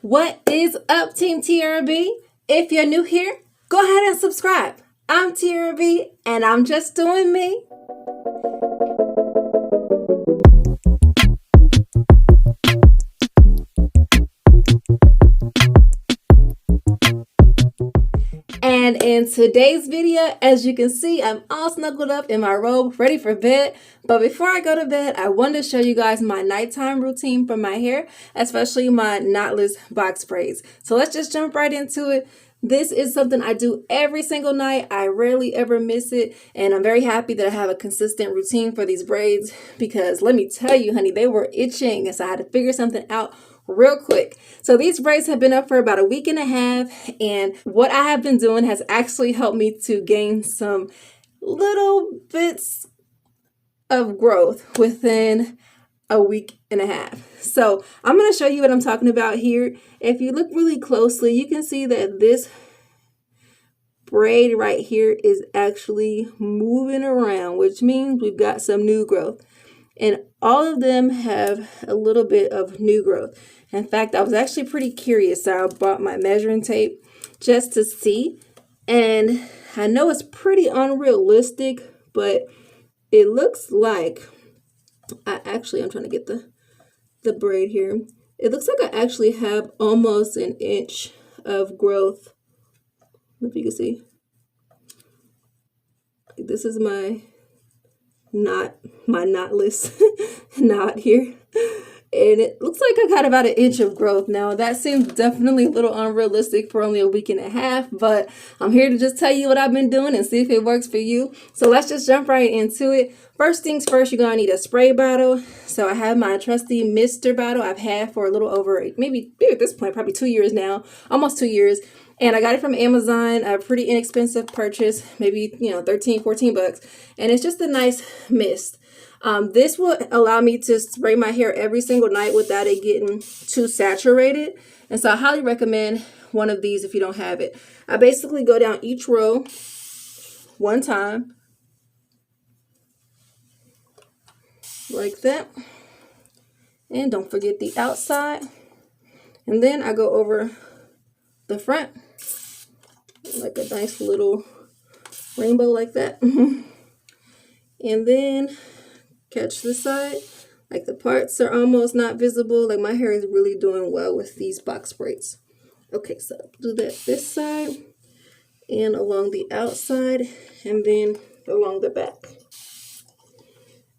What is up, Team Tiarrea B? If you're new here, go ahead and subscribe. I'm Tiarrea B, and I'm just doing me. And in today's video, as you can see, I'm all snuggled up in my robe, ready for bed. But before I go to bed, I wanted to show you guys my nighttime routine for my hair, especially my knotless box braids. So let's just jump right into it. This is something I do every single night. I rarely ever miss it. And I'm very happy that I have a consistent routine for these braids because let me tell you, honey, they were itching. And so I had to figure something out real quick. So these braids have been up for about a week and a half, and what I have been doing has actually helped me to gain some little bits of growth within a week and a half. So I'm going to show you what I'm talking about here. If you look really closely, you can see that this braid right here is actually moving around, which means we've got some new growth. And all of them have a little bit of new growth. In fact, I was actually pretty curious. So I bought my measuring tape just to see. And I know it's pretty unrealistic, but it looks like I'm trying to get the braid here. It looks like I actually have almost an inch of growth. If you can see. This is my knotless knot here, and it looks like I got about an inch of growth. Now that seems definitely a little unrealistic for only a week and a half, but I'm here to just tell you what I've been doing and see if it works for you. So let's just jump right into it. First things first, you're gonna need a spray bottle. So I have my trusty Mr. bottle I've had for a little over maybe at this point probably 2 years now, almost 2 years. And I got it from Amazon, a pretty inexpensive purchase, maybe, 13, 14 bucks. And it's just a nice mist. This will allow me to spray my hair every single night without it getting too saturated. And so I highly recommend one of these if you don't have it. I basically go down each row one time, like that. And don't forget the outside. And then I go over the front, like a nice little rainbow like that. And then catch the side, like the parts are almost not visible. Like my hair is really doing well with these box braids. Okay, so do that this side and along the outside and then along the back.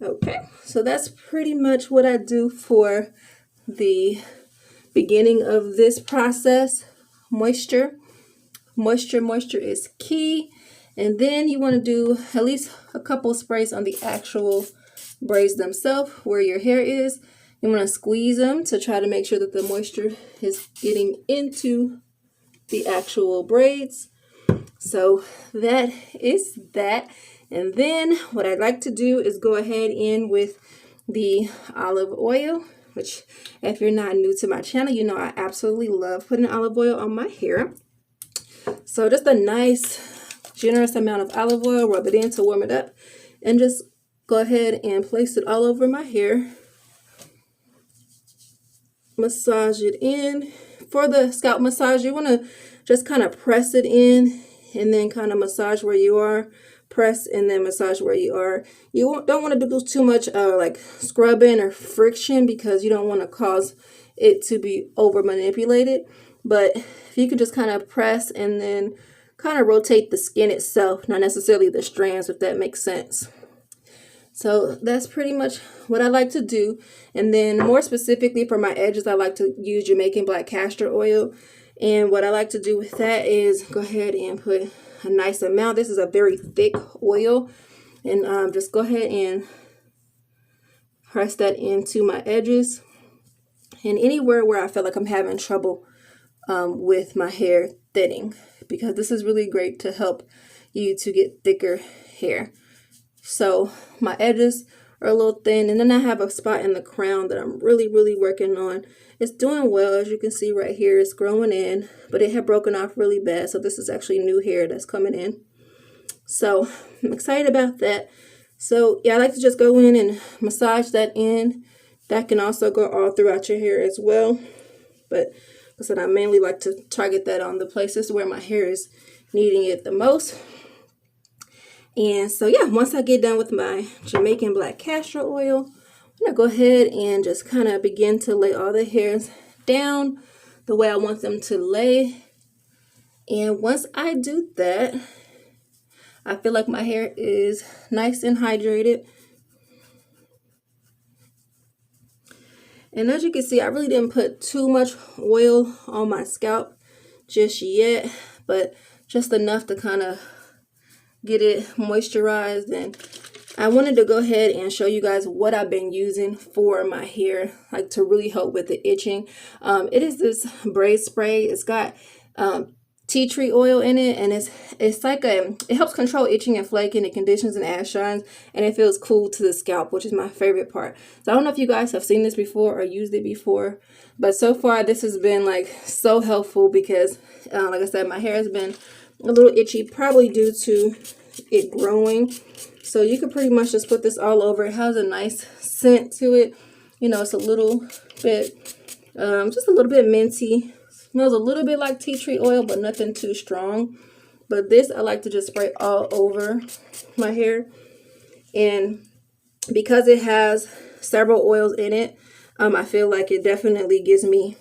Okay, so that's pretty much what I do for the beginning of this process. Moisture is key. And then you want to do at least a couple sprays on the actual braids themselves where your hair is. You want to squeeze them to try to make sure that the moisture is getting into the actual braids. So that is that. And then what I'd like to do is go ahead in with the olive oil, which if you're not new to my channel, you know I absolutely love putting olive oil on my hair. So just a nice generous amount of olive oil, rub it in to warm it up, and just go ahead and place it all over my hair. Massage it in. For the scalp massage, you want to just kind of press it in and then kind of massage where you are. Press and then massage where you are. You don't want to do too much like scrubbing or friction because you don't want to cause it to be over manipulated. But if you could just kind of press and then kind of rotate the skin itself, not necessarily the strands, if that makes sense. So that's pretty much what I like to do. And then more specifically for my edges, I like to use Jamaican black castor oil. And what I like to do with that is go ahead and put a nice amount. This is a very thick oil. And just go ahead and press that into my edges. And anywhere where I feel like I'm having trouble with my hair thinning, because this is really great to help you to get thicker hair. So my edges are a little thin, and then I have a spot in the crown that I'm really working on. It's doing well, as you can see right here. It's growing in, but it had broken off really bad, so this is actually new hair that's coming in. So I'm excited about that. So yeah, I like to just go in and massage that in. That can also go all throughout your hair as well. but like I said, I mainly like to target that on the places where my hair is needing it the most. And so yeah, once I get done with my Jamaican black castor oil, I'm gonna go ahead and just kind of begin to lay all the hairs down the way I want them to lay. And once I do that, I feel like my hair is nice and hydrated. And as you can see, I really didn't put too much oil on my scalp just yet, but just enough to kind of get it moisturized. And I wanted to go ahead and show you guys what I've been using for my hair, like to really help with the itching. It is this braid spray. It's got tea tree oil in it, and it's like it helps control itching and flaking, it conditions and ash shines, and it feels cool to the scalp, which is my favorite part. So I don't know if you guys have seen this before or used it before, but so far this has been like so helpful because like I said, my hair has been a little itchy, probably due to it growing. So you could pretty much just put this all over. It has a nice scent to it. You know, it's a little bit just a little bit minty. Smells a little bit like tea tree oil, but nothing too strong. But this I like to just spray all over my hair. And because it has several oils in it, I feel like it definitely gives me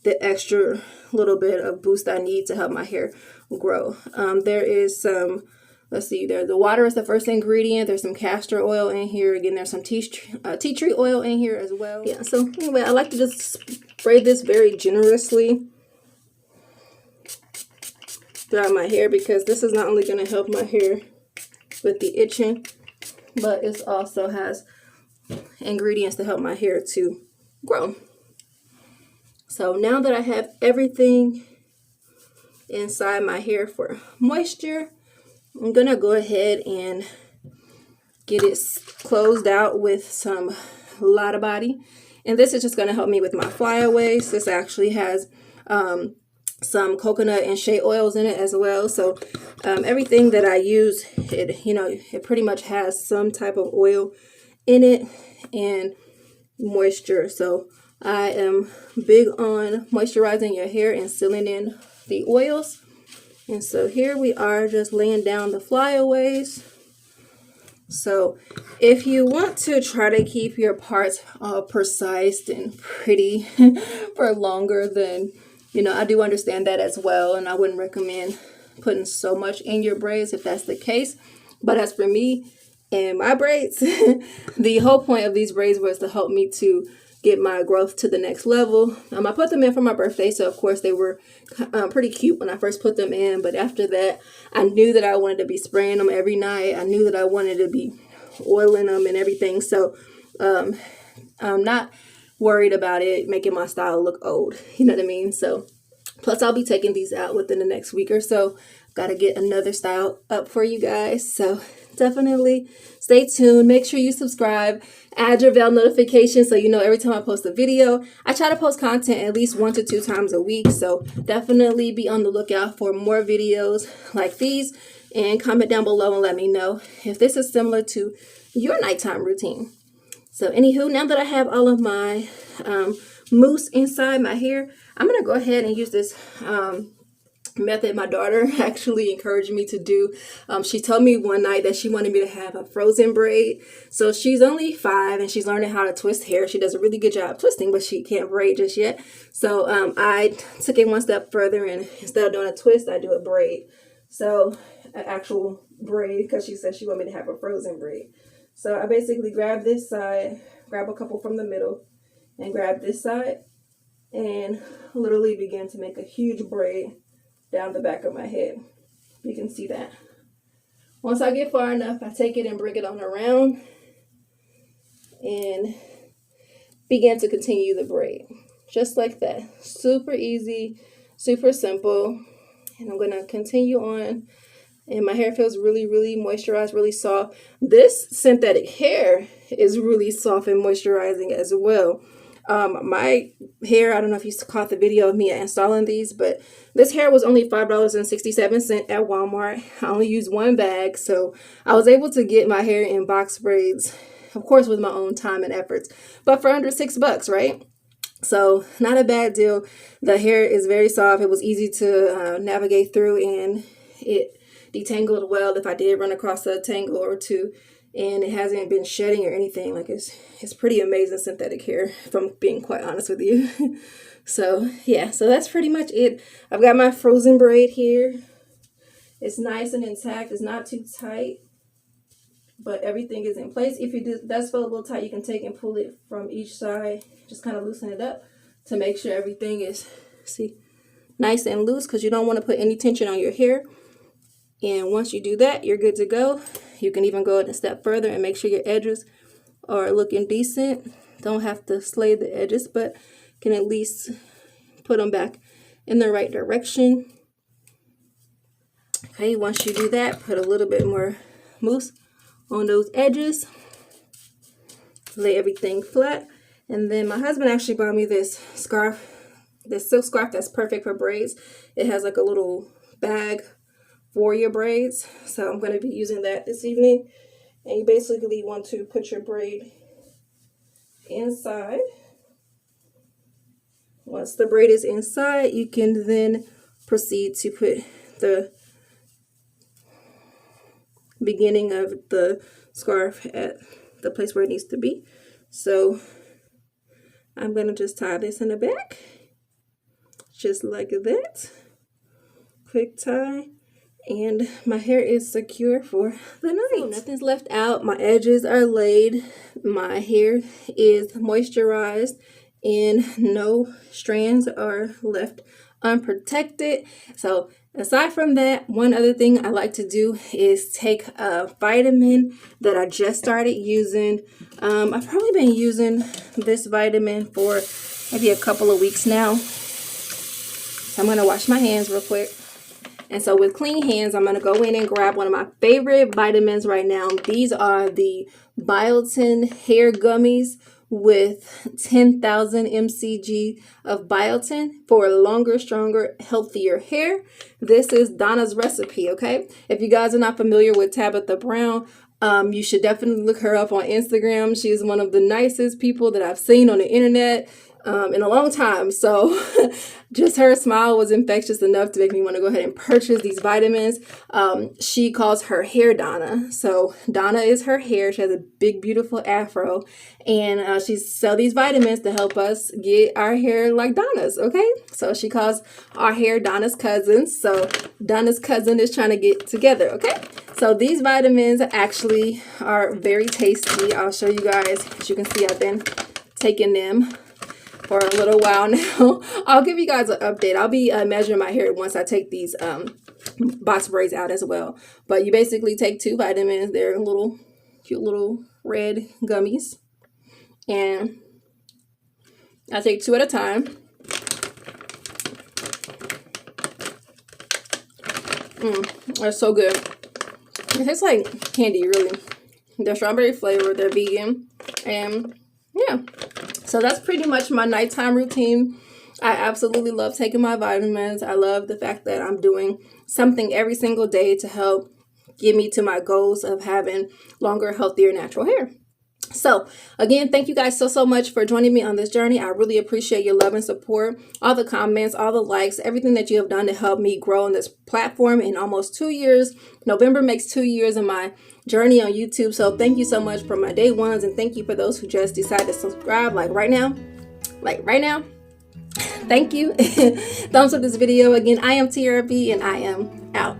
the extra little bit of boost I need to help my hair grow. There is some, let's see, the water is the first ingredient. There's some castor oil in here. Again, there's some tea tree oil in here as well. Yeah, so anyway, I like to just spray this very generously throughout my hair, because this is not only going to help my hair with the itching, but it also has ingredients to help my hair to grow. So now that I have everything inside my hair for moisture, I'm going to go ahead and get it closed out with some Lotta body. And this is just going to help me with my flyaways. This actually has some coconut and shea oils in it as well. So everything that I use, it pretty much has some type of oil in it and moisture. So I am big on moisturizing your hair and sealing in the oils. And so here we are, just laying down the flyaways. So if you want to try to keep your parts precise and pretty for longer, then I do understand that as well, and I wouldn't recommend putting so much in your braids if that's the case. But as for me and my braids, the whole point of these braids was to help me to get my growth to the next level. I put them in for my birthday, so of course they were pretty cute when I first put them in. But after that, I knew that I wanted to be spraying them every night. I knew that I wanted to be oiling them and everything. So I'm not worried about it making my style look old, you know what I mean? So plus I'll be taking these out within the next week or so. Got to get another style up for you guys, so definitely stay tuned. Make sure you subscribe, add your bell notification so you know every time I post a video. I try to post content at least 1 to 2 times a week, so definitely be on the lookout for more videos like these, and comment down below and let me know if this is similar to your nighttime routine. So anywho, now that I have all of my mousse inside my hair, I'm going to go ahead and use this method my daughter actually encouraged me to do. She told me one night that she wanted me to have a frozen braid. So she's only 5 and she's learning how to twist hair. She does a really good job twisting, but she can't braid just yet. So I took it one step further, and instead of doing a twist, I do a braid. So an actual braid, because she said she wanted me to have a frozen braid. So I basically grab this side, grab a couple from the middle, and grab this side, and literally begin to make a huge braid down the back of my head. You can see that. Once I get far enough, I take it and bring it on around and begin to continue the braid. Just like that. Super easy, super simple. And I'm going to continue on. And my hair feels really, really moisturized, really soft. This synthetic hair is really soft and moisturizing as well. My hair, I don't know if you caught the video of me installing these, but this hair was only $5.67 at Walmart. I only used 1 bag, so I was able to get my hair in box braids, of course, with my own time and efforts, but for under $6, right? So not a bad deal. The hair is very soft. It was easy to navigate through, and it detangled well if I did run across a tangle or two, and it hasn't been shedding or anything. Like it's pretty amazing synthetic hair, if I'm being quite honest with you. So yeah, so that's pretty much it. I've got my frozen braid here. It's nice and intact. It's not too tight, but everything is in place. If it does feel a little tight, you can take and pull it from each side. Just kind of loosen it up to make sure everything is, see, nice and loose, because you don't want to put any tension on your hair. And once you do that, you're good to go. You can even go a step further and make sure your edges are looking decent. Don't have to slay the edges, but can at least put them back in the right direction. Okay, once you do that, put a little bit more mousse on those edges. Lay everything flat. And then my husband actually bought me this scarf, this silk scarf that's perfect for braids. It has like a little bag for your braids. So I'm going to be using that this evening. And you basically want to put your braid inside. Once the braid is inside, you can then proceed to put the beginning of the scarf at the place where it needs to be. So I'm going to just tie this in the back, just like that. Quick tie, and my hair is secure for the night. So nothing's left out. My edges are laid. My hair is moisturized, and no strands are left unprotected. So aside from that, one other thing I like to do is take a vitamin that I just started using. I've probably been using this vitamin for maybe a couple of weeks now. So I'm going to wash my hands real quick. And so with clean hands, I'm going to go in and grab one of my favorite vitamins right now. These are the Biotin hair gummies with 10,000 mcg of biotin for longer, stronger, healthier hair. This is Donna's recipe, okay? If you guys are not familiar with Tabitha Brown, you should definitely look her up on Instagram. She's one of the nicest people that I've seen on the internet in a long time. So just her smile was infectious enough to make me want to go ahead and purchase these vitamins. She calls her hair Donna. So Donna is her hair. She has a big, beautiful afro, and she sells these vitamins to help us get our hair like Donna's. Okay, so she calls our hair Donna's cousins. So Donna's cousin is trying to get together. Okay, so these vitamins actually are very tasty. I'll show you guys. As you can see, I've been taking them for a little while now. I'll give you guys an update. I'll be measuring my hair once I take these box braids out as well. But you basically take 2 vitamins. They're little cute little red gummies, and I take 2 at a time. They're so good. It tastes like candy, really. They're strawberry flavored. They're vegan, and yeah. So that's pretty much my nighttime routine. I absolutely love taking my vitamins. I love the fact that I'm doing something every single day to help get me to my goals of having longer, healthier, natural hair. So again, thank you guys so much for joining me on this journey. I really appreciate your love and support, all the comments, all the likes, everything that you have done to help me grow on this platform in almost 2 years. November makes 2 years of my journey on YouTube. So thank you so much for my day ones, and thank you for those who just decided to subscribe like right now. Thank you. Thumbs up this video. Again, I am Tiarrea B, and I am out.